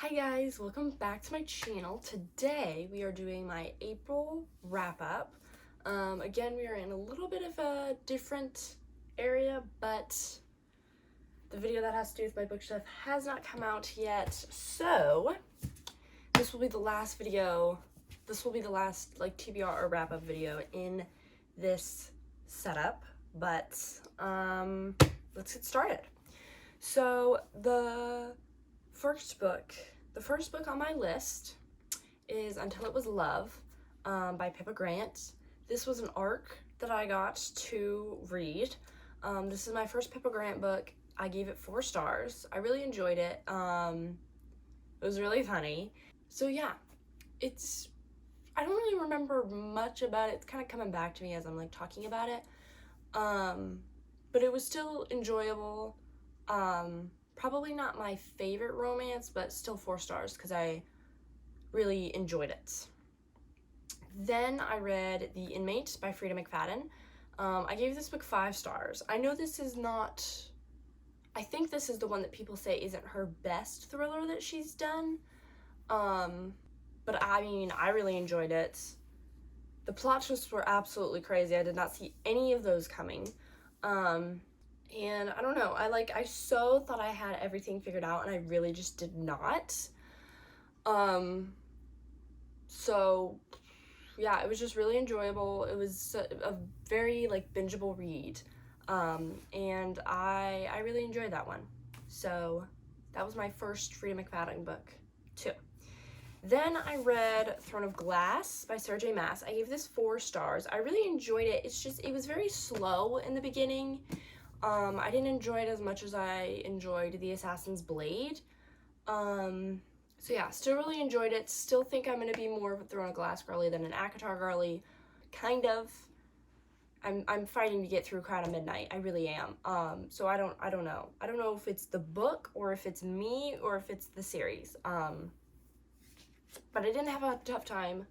Hi guys, welcome back to my channel. Today we are doing my April wrap-up. Again, we are in a little bit of a different area, but the video that has to do with my bookshelf has not come out yet. So this will be the last video. This will be the last TBR or wrap-up video in this setup, but let's get started. So the first book on my list is Until It Was Love by Pippa Grant. This was an ARC that I got to read. This is my first Pippa Grant book. I gave it 4 stars. I really enjoyed it. It was really funny. So yeah, I don't really remember much about it. It's kind of coming back to me as I'm talking about it. But it was still enjoyable. Probably not my favorite romance, but still 4 stars because I really enjoyed it. Then I read The Inmate by Freida McFadden. I gave this book 5 stars. I know this is not, I think this is the one that people say isn't her best thriller that she's done. But I mean, I really enjoyed it. The plot twists were absolutely crazy. I did not see any of those coming. And I don't know, I so thought I had everything figured out and I really just did not. So yeah, it was just really enjoyable. It was a very bingeable read. And I really enjoyed that one. So that was my first Freida McFadden book too. Then I read Throne of Glass by Sarah J. Maas. I gave this 4 stars. I really enjoyed it. It was very slow in the beginning. I didn't enjoy it as much as I enjoyed The Assassin's Blade. So yeah, still really enjoyed it. Still think I'm going to be more of a Throne of Glass girly than an ACOTAR girly. Kind of. I'm fighting to get through Crown of Midnight. I really am. So I don't know. I don't know if it's the book or if it's me or if it's the series. But I didn't have a tough time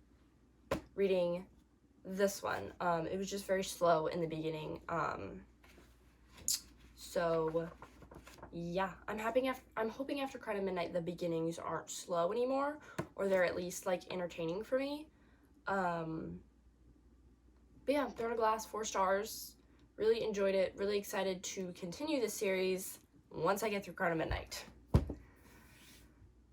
reading this one. It was just very slow in the beginning. So yeah, I'm hoping after Crown of Midnight the beginnings aren't slow anymore, or they're at least entertaining for me. But yeah, Throne of Glass, 4 stars. Really enjoyed it. Really excited to continue this series once I get through Crown of Midnight.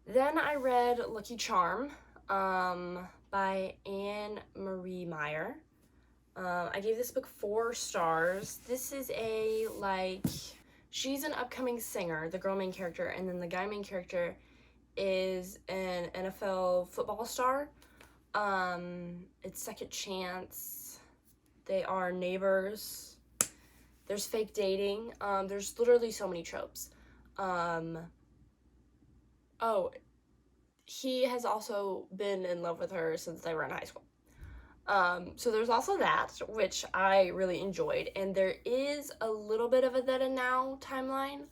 Then I read Lucky Charm by Anne Marie Meyer. I gave this book 4 stars. This is she's an upcoming singer, the girl main character, and then the guy main character is an NFL football star. It's second chance. They are neighbors. There's fake dating. There's literally so many tropes. Oh, he has also been in love with her since they were in high school. So there's also that, which I really enjoyed, and there is a little bit of a Then and Now timeline.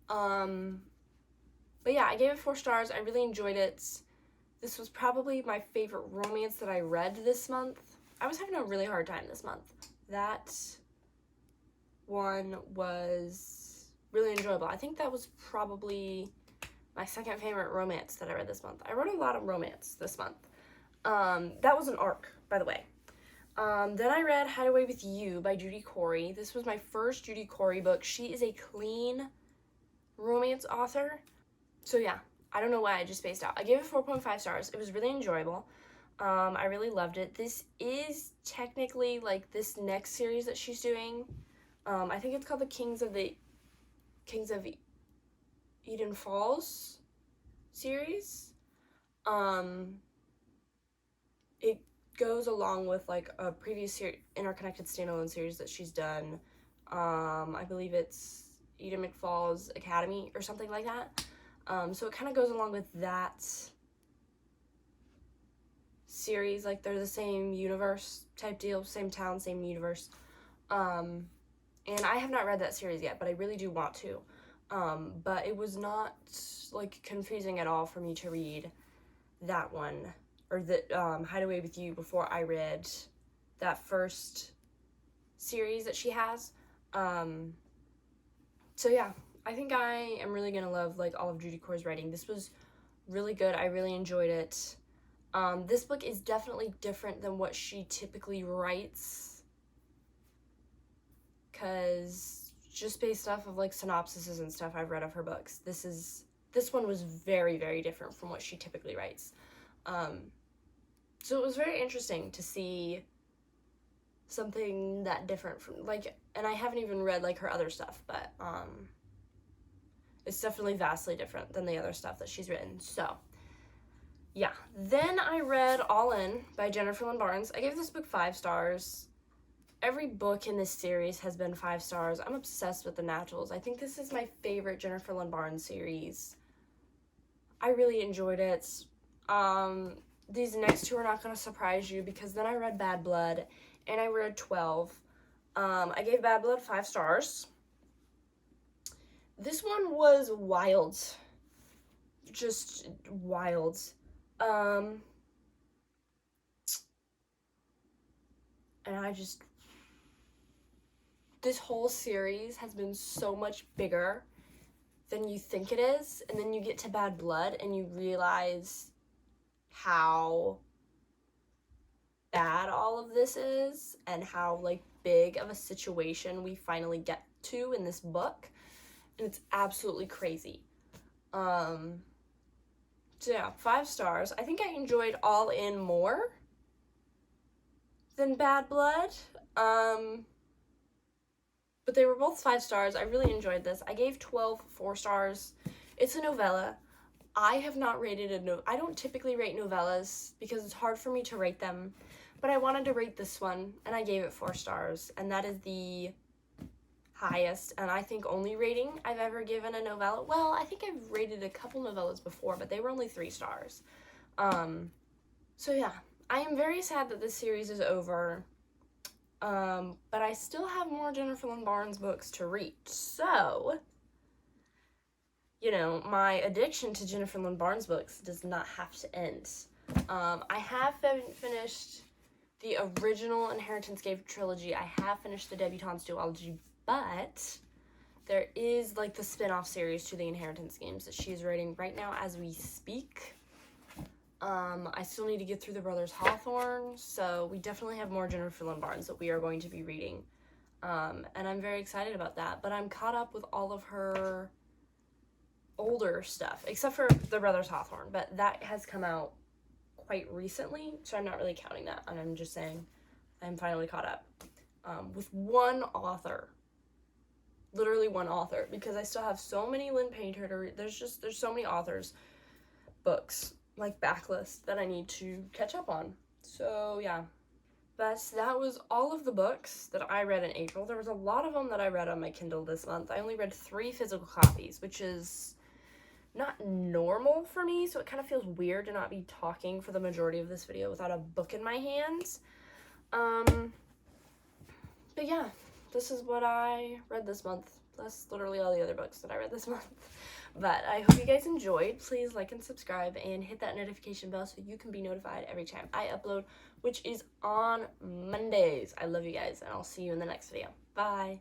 But yeah, I gave it 4 stars. I really enjoyed it. This was probably my favorite romance that I read this month. I was having a really hard time this month. That one was really enjoyable. I think that was probably my second favorite romance that I read this month. I wrote a lot of romance this month. That was an ARC, by the way. Then I read Hide Away With You by Judy Corey. This was my first Judy Corey book. She is a clean romance author. So yeah, I don't know why I just spaced out. I gave it 4.5 stars. It was really enjoyable. I really loved it. This is technically this next series that she's doing. I think it's called the Kings of Eden Falls series. It goes along with a previous interconnected standalone series that she's done. I believe it's Eden McFalls Academy or something like that. So it kind of goes along with that series. They're the same universe type deal, same town, same universe. And I have not read that series yet, but I really do want to. But it was not confusing at all for me to read that one, or the Hide Away With You, before I read that first series that she has. So yeah, I think I am really gonna love all of Judy Corey's writing. This was really good. I really enjoyed it. This book is definitely different than what she typically writes, because just based off of like synopsises and stuff I've read of her books, this one was very, very different from what she typically writes. So it was very interesting to see something that different from, like, and I haven't even read like her other stuff, but it's definitely vastly different than the other stuff that she's written. So yeah, then I read All In by Jennifer Lynn Barnes. I gave this book 5 stars. Every book in this series has been 5 stars. I'm obsessed with The Naturals. I think this is my favorite Jennifer Lynn Barnes series. I really enjoyed it. These next two are not going to surprise you, because then I read Bad Blood and I read 12. I gave Bad Blood 5 stars. This one was wild. Just wild. And this whole series has been so much bigger than you think it is, and then you get to Bad Blood and you realize how bad all of this is and how like big of a situation we finally get to in this book, and it's absolutely crazy. So yeah, 5 stars. I think I enjoyed All In more than Bad Blood. But they were both 5 stars. I really enjoyed this. I gave 12 4 stars. It's a novella. I have not rated I don't typically rate novellas because it's hard for me to rate them. But I wanted to rate this one, and I gave it 4 stars. And that is the highest, and I think only rating I've ever given a novella. Well, I think I've rated a couple novellas before, but they were only 3 stars. So yeah, I am very sad that this series is over. But I still have more Jennifer Lynn Barnes books to read. So, you know, my addiction to Jennifer Lynn Barnes books does not have to end. I have finished the original Inheritance Game trilogy. I have finished the Debutante's duology, but there is like the spin-off series to the Inheritance Games that she is writing right now as we speak. I still need to get through the Brothers Hawthorne, so we definitely have more Jennifer Lynn Barnes that we are going to be reading. And I'm very excited about that, but I'm caught up with all of her older stuff, except for the Brothers Hawthorne, but that has come out quite recently, so I'm not really counting that, and I'm just saying I'm finally caught up with one author, literally one author, because I still have so many Lynn Painter to read. There's so many authors' books, like backlist, that I need to catch up on. So yeah, but that was all of the books that I read in April. There was a lot of them that I read on my Kindle this month. I only read 3 physical copies, which is not normal for me, so it kind of feels weird to not be talking for the majority of this video without a book in my hands. But yeah, this is what I read this month. That's literally all the other books that I read this month. But I hope you guys enjoyed. Please like and subscribe and hit that notification bell so you can be notified every time I upload, which is on Mondays. I love you guys, and I'll see you in the next video. Bye.